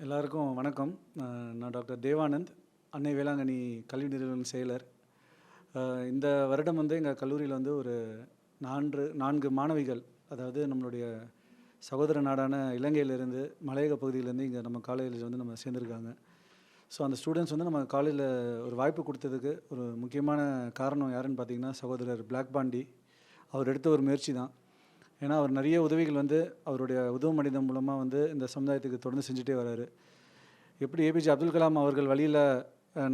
எல்லாருக்கும் வணக்கம். நான் டாக்டர் தேவானந்த், அன்னை வேளாங்கண்ணி கல்வி நிறுவன செயலர். இந்த வருடம் வந்து எங்கள் கல்லூரியில் வந்து ஒரு 4 மாணவிகள், அதாவது நம்மளுடைய சகோதர நாடான இலங்கையிலேருந்து, மலையக பகுதியிலேருந்து இங்கே நம்ம காலேஜில் வந்து நம்ம சேர்ந்துருக்காங்க. ஸோ அந்த ஸ்டூடெண்ட்ஸ் வந்து நம்ம காலேஜில் ஒரு வாய்ப்பு கொடுத்ததுக்கு ஒரு முக்கியமான காரணம் யாருன்னு பார்த்தீங்கன்னா, சகோதரர் பிளாக் பாண்டி. அவர் எடுத்த ஒரு முயற்சி தான். ஏன்னா அவர் நிறைய உதவிகள் வந்து அவருடைய உதவும் மனிதம் மூலமாக வந்து இந்த சமுதாயத்துக்கு தொடர்ந்து செஞ்சுட்டே வராரு. எப்படி ஏபிஜே அப்துல் கலாம் அவர்கள் வழியில்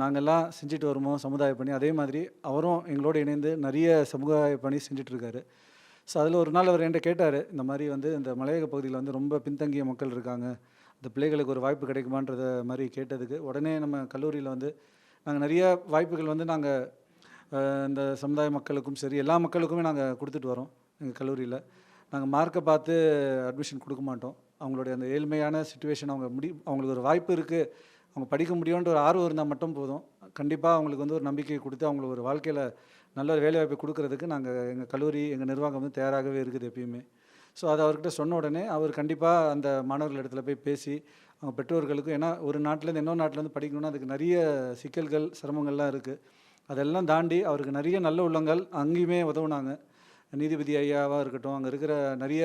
நாங்கள்லாம் செஞ்சுட்டு வருமோ சமுதாய பணி, அதே மாதிரி அவரும் எங்களோடு இணைந்து நிறைய சமுதாய பணி செஞ்சிட்ருக்காரு. ஸோ அதில் ஒரு நாள் அவர் என்கிட்ட கேட்டார், இந்த மாதிரி வந்து இந்த மலையக பகுதியில் வந்து ரொம்ப பின்தங்கிய மக்கள் இருக்காங்க, இந்த பிள்ளைகளுக்கு ஒரு வாய்ப்பு கிடைக்குமான்றத மாதிரி கேட்டதுக்கு, உடனே நம்ம கல்லூரியில் வந்து நாங்கள் நிறைய வாய்ப்புகள் வந்து நாங்கள் இந்த சமுதாய மக்களுக்கும் சரி எல்லா மக்களுக்குமே நாங்கள் கொடுத்துட்டு வரோம். எங்கள் கல்லூரியில் நாங்கள் மார்க்கை பார்த்து அட்மிஷன் கொடுக்க மாட்டோம். அவங்களுடைய அந்த ஏழ்மையான சிச்சுவேஷன், அவங்களுக்கு ஒரு வாய்ப்பு இருக்குது, அவங்க படிக்க முடியுன்ற ஒரு ஆர்வம் இருந்தால் மட்டும் போதும். கண்டிப்பாக அவங்களுக்கு வந்து ஒரு நம்பிக்கையை கொடுத்து அவங்களுக்கு ஒரு வாழ்க்கையில் நல்ல ஒரு வேலைவாய்ப்பை கொடுக்கறதுக்கு எங்கள் கல்லூரி, எங்கள் நிர்வாகம் வந்து தயாராகவே இருக்குது எப்பயுமே. ஸோ அதை அவர்கிட்ட சொன்ன உடனே அவர் கண்டிப்பாக அந்த மாணவர்கள் இடத்துல போய் பேசி அவங்க பெற்றோர்களுக்கும், ஏன்னா ஒரு நாட்டிலேருந்து இன்னொரு நாட்டிலேருந்து படிக்கணும்னா அதுக்கு நிறைய சிக்கல்கள் சிரமங்கள்லாம் இருக்குது. அதெல்லாம் தாண்டி அவருக்கு நிறைய நல்ல உள்ளங்கள் அங்கேயுமே உதவுனாங்க. நீதிபதி ஐயாவாக இருக்கட்டும், அங்கே இருக்கிற நிறைய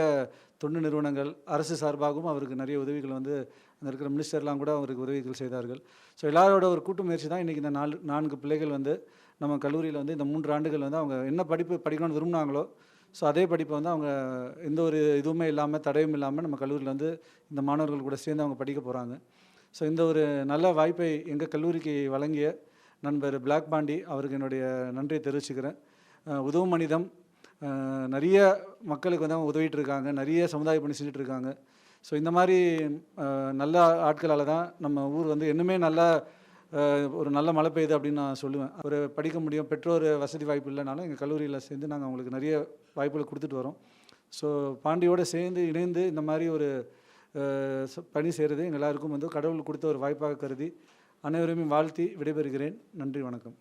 தொண்டு நிறுவனங்கள், அரசு சார்பாகவும் அவருக்கு நிறைய உதவிகள் வந்து அங்கே இருக்கிற மினிஸ்டர்லாம் கூட அவருக்கு உதவிகள் செய்தார்கள். ஸோ எல்லாரோட ஒரு கூட்டு முயற்சி தான் இன்றைக்கி இந்த 4 பிள்ளைகள் வந்து நம்ம கல்லூரியில் வந்து இந்த 3 ஆண்டுகள் வந்து அவங்க என்ன படிப்பு படிக்கணும்னு விரும்பினாங்களோ, ஸோ அதே படிப்பை வந்து அவங்க எந்த ஒரு இதுவுமே இல்லாமல், தடையும் இல்லாமல் நம்ம கல்லூரியில் வந்து இந்த மாணவர்கள் கூட சேர்ந்து அவங்க படிக்க போகிறாங்க. ஸோ இந்த ஒரு நல்ல வாய்ப்பை எங்கள் கல்லூரிக்கு வழங்கிய நண்பர் பிளாக் பாண்டி அவருக்கு என்னுடைய நன்றியை தெரிவிச்சுக்கிறேன். உதவும் மனிதம் நிறைய மக்களுக்கு வந்து அவங்க உதவிட்டு இருக்காங்க, நிறைய சமுதாய பணி செஞ்சிட்ருக்காங்க. ஸோ இந்த மாதிரி நல்ல ஆட்களால் தான் நம்ம ஊர் வந்து இன்னுமே நல்லா ஒரு நல்ல மழை பெய்யுது அப்படின்னு நான் சொல்லுவேன். ஒரு படிக்க முடியும், பெற்றோர் வசதி வாய்ப்பு இல்லைனாலும் எங்கள் கல்லூரியில் சேர்ந்து நாங்கள் அவங்களுக்கு நிறைய வாய்ப்புகளை கொடுத்துட்டு வரோம். ஸோ பாண்டியோடு சேர்ந்து இணைந்து இந்த மாதிரி ஒரு பணி செய்கிறது எங்கள் எல்லாருக்கும் வந்து கடவுள் கொடுத்த ஒரு வாய்ப்பாக கருதி அனைவரையும் வாழ்த்தி விடைபெறுகிறேன். நன்றி, வணக்கம்.